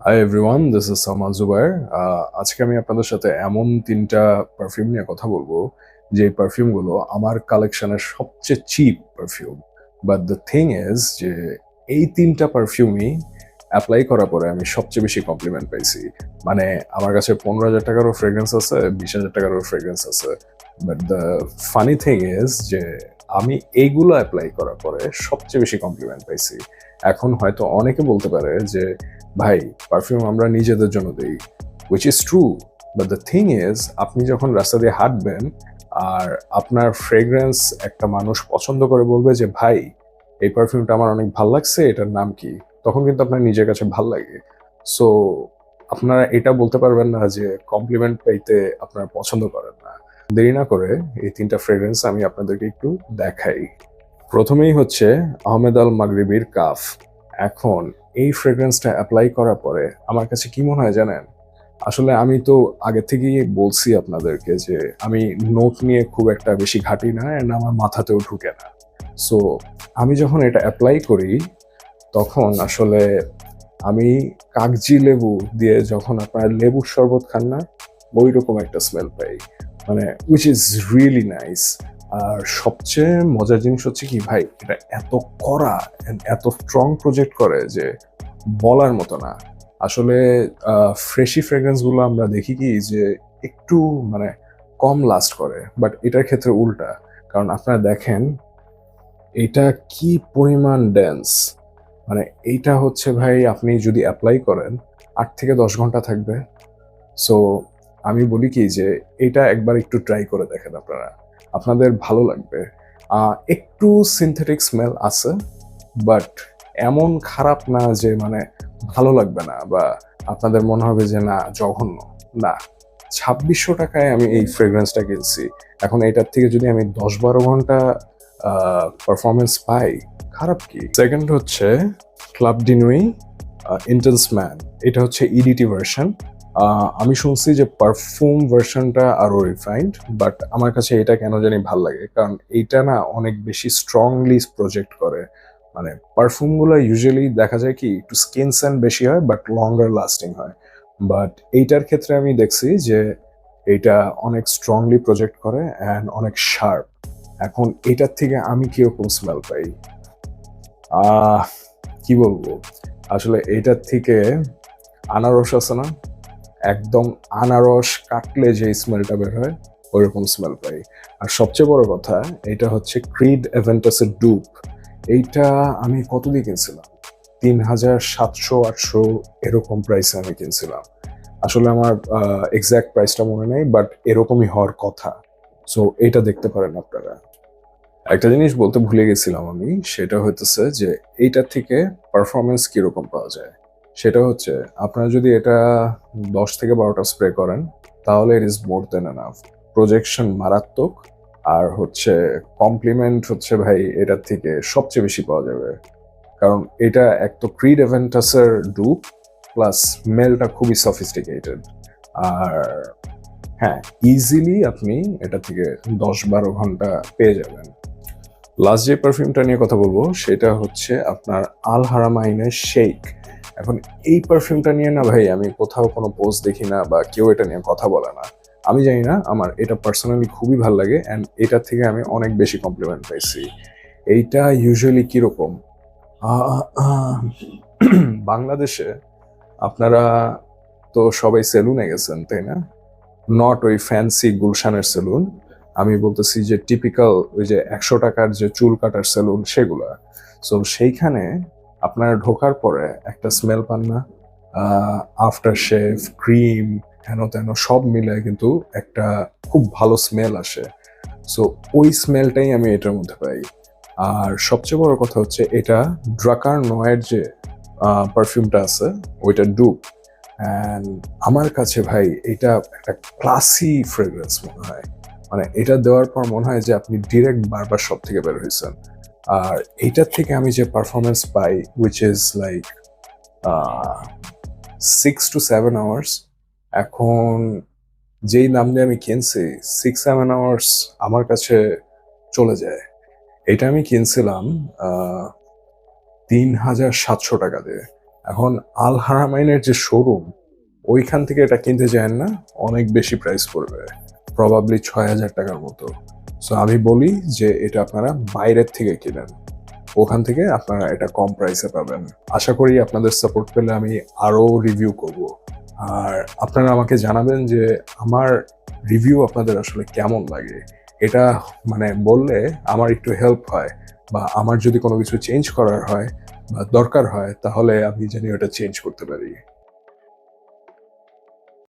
Hi everyone, this is সামাল জুবায়ের। আজকে আমি আপনাদের সাথে এমন তিনটা পারফিউম নিয়ে কথা বলবো যে পারফিউমগুলো আমার কালেকশনের সবচেয়ে cheap perfume. But the thing is যে এই তিনটা পারফিউমই অ্যাপ্লাই করার পরে আমি সবচেয়ে বেশি কমপ্লিমেন্ট পাইছি। মানে আমার কাছে 15,000 টাকারও ফ্রেগ্রেন্স আছে, 20,000 টাকারও ফ্রেগ্রেন্স আছে। But the funny thing is যে আমি এইগুলো অ্যাপ্লাই করার পরে সবচেয়ে বেশি কমপ্লিমেন্ট পাইছি। এখন হয়তো অনেকে বলতে পারে যে ভাই, পারফিউম আমরা নিজেদের জন্য দিই, which is true. But the thing is, আপনি যখন রাস্তা দিয়ে হাঁটবেন আর আপনার ফ্রেগ্রেন্স একটা মানুষ পছন্দ করে বলবে যে ভাই, এই পারফিউমটা আমার অনেক ভাল লাগছে, এটার নাম কি, তখন কিন্তু আপনার নিজের কাছে ভাল লাগে। সো আপনারা এটা বলতে পারবেন না যে কমপ্লিমেন্ট পাইতে আপনারা পছন্দ করেন না। দেরি না করে এই তিনটা ফ্রেগ্রেন্স আমি আপনাদেরকে একটু দেখাই। প্রথমেই হচ্ছে আহমেদ আল মাগরিবির কাফ। এখন এই ফ্রেগ্রেন্সটা অ্যাপ্লাই করার পরে আমার কাছে কি মনে হয় জানেন? আসলে আমি তো আগে থেকেই বলছি আপনাদেরকে যে আমি নোট নিয়ে খুব একটা বেশি ঘাঁটি না, এন্ড আমার মাথাতেও ঢুকে না। সো আমি যখন এটা অ্যাপ্লাই করি তখন আসলে আমি কাগজি লেবু দিয়ে যখন আপনার লেবুর শরবত খান না, ওই রকম একটা স্মেল পাই। মানে উইচ ইজ রিয়েলি নাইস। আর সবচেয়ে মজার জিনিস হচ্ছে কি ভাই, এটা এত কড়া and এত স্ট্রং প্রজেক্ট করে যে বলার মতো না। আসলে ফ্রেশি ফ্রেগ্রেন্স গুলো আমরা দেখি কি যে একটু মানে কম লাস্ট করে, বাট এটার ক্ষেত্রে উল্টা। কারণ আপনারা দেখেন এটা কি পরিমাণ ডেন্স। মানে এইটা হচ্ছে ভাই, আপনি যদি অ্যাপ্লাই করেন 8 থেকে 10 ঘন্টা থাকবে। সো আমি বলি কি যে এটা একবার একটু ট্রাই করে দেখেন আপনারা, আপনাদের ভালো লাগবে। একটু সিনথেটিক স্মেল আছে, বাট এমন খারাপ না যে মানে ভালো লাগবে না বা আপনাদের মনে হবে যে না জঘন্য। না, 2600 টাকায় আমি এই ফ্রেগ্রেন্সটা কিনছি। এখন এটার থেকে যদি আমি 10-12 ঘন্টা পারফরমেন্স পাই, খারাপ কি? সেকেন্ড হচ্ছে ক্লাব ডিনুই ইন্টেন্স ম্যান। এটা হচ্ছে ইডিটি ভার্সন। আমি শুনছি যে পারফিউম ভার্সনটা আরো রিফাইন্ড, বাট আমার কাছে এটা কেন জানি ভাল লাগে, কারণ এইটা না অনেক বেশি স্ট্রংলি প্রজেক্ট করে। মানে পারফিউমগুলো ইউজুয়ালি দেখা যায় কি একটু স্কিন সেন্ট বেশি হয় বাট লঙ্গার লাস্টিং হয়। বাট এইটার ক্ষেত্রে আমি দেখছি যে এইটা অনেক স্ট্রংলি প্রজেক্ট করে অ্যান্ড অনেক শার্প। এখন এটার থেকে আমি কিরকম স্মেল পাই? আহ কি বলবো, আসলে এইটার থেকে আনারস আছে না, একদম আনারস কাটলে যে স্মেলটা বের হয় ওইরকম স্মেল পাই। আর সবচেয়ে বড় কথা, এটা হচ্ছে ক্রিড এভেন্টাসের ডুপ। এইটা আমি কত দিয়ে কিনছিলাম? 3,700-800 এরকম প্রাইসে আমি কিনছিলাম। আসলে আমার এক্সাক্ট প্রাইসটা মনে নেই, বাট এরকমই হওয়ার কথা। সো এটা দেখতে পারেন আপনারা। একটা জিনিস বলতে ভুলে গেছিলাম আমি, সেটা হইতেছে যে এইটার থেকে পারফরমেন্স কিরকম পাওয়া যায়। সেটা হচ্ছে আপনারা যদি এটা 10 থেকে 12টা স্প্রে করেন তাহলে it is more than enough. Projection মারাত্মক। আর হচ্ছে কমপ্লিমেন্ট হচ্ছে ভাই এটার থেকে সবচেয়ে বেশি পাওয়া যাবে। কারণ এটা এক তো ক্রিড এভেন্টাসের ডুপ, প্লাস স্মেলটা খুবই সফিস্টিকেটেড। আর হ্যাঁ, ইজিলি আপনি এটা থেকে 10-12 ঘন্টা পেয়ে যাবেন। লাস্ট যে পারফিউমটা নিয়ে কথা বলবো সেটা হচ্ছে আপনার আল হারামাইনের শেক। এখন এই পারফিউমটা নিয়ে না ভাই আমি কোথাও কোনো পোস্ট দেখি না বা কেউ এটা নিয়ে কথা বলে না। আমি জানি না, আমার এটা পার্সোনালি খুবই ভালো লাগে অ্যান্ড এটার থেকে আমি অনেক বেশি কমপ্লিমেন্ট পাইছি। এইটা ইউজুয়ালি কিরকম, আহ, আহ, বাংলাদেশে আপনারা তো সবাই সেলুনে গেছেন তাই না? নট ওই ফ্যান্সি গুলশানের সেলুন, আমি বলতেছি যে টিপিক্যাল ওই যে 100 টাকার যে চুল কাটার সেলুন সেগুলা। সো সেইখানে আপনারা ঢোকার পরে একটা স্মেল পান না? আফটার শেভ, ক্রিম, হেন তেন সব মিলে কিন্তু একটা খুব ভালো স্মেল আসে। সো ওই স্মেলটাই আমি এটার মধ্যে পাই। আর সবচেয়ে বড় কথা হচ্ছে এটা ড্রাকার নয়ের যে পারফিউমটা আছে ওইটা ডুপ। অ্যান্ড আমার কাছে ভাই এটা একটা ক্লাসি ফ্রেগ্রেন্স মনে হয়। মানে এটা দেওয়ার পর মনে হয় যে আপনি ডিরেক্ট বারবার সব থেকে বের হয়েছেন। আর এইটার থেকে আমি যে performance pi, which is like 6 to 7 hours. এখন যেই নাম দিয়ে আমি কিনছি, 6-7 আওয়ার্স আমার কাছে চলে যায়। এটা আমি কিনছিলাম 3,700 টাকা দিয়ে। এখন আল হারামাইনের যে শোরুম, ওইখান থেকে এটা কিনতে চান না, অনেক বেশি প্রাইস পড়বে, প্রবাবলি ৬,০০০ টাকার মতো। সো আমি বলি যে এটা আপনারা বাইরের থেকে কিনেন, ওখান থেকে আপনারা এটা কম প্রাইসে পাবেন। আশা করি আপনাদের সাপোর্ট পেলে আমি আরও রিভিউ করব। আর আপনারা আমাকে জানাবেন যে আমার রিভিউ আপনাদের আসলে কেমন লাগে। এটা মানে বললে আমার একটু হেল্প হয়, বা আমার যদি কোনো কিছু চেঞ্জ করার হয় বা দরকার হয়, তাহলে আমি জানি ওটা চেঞ্জ করতে পারি।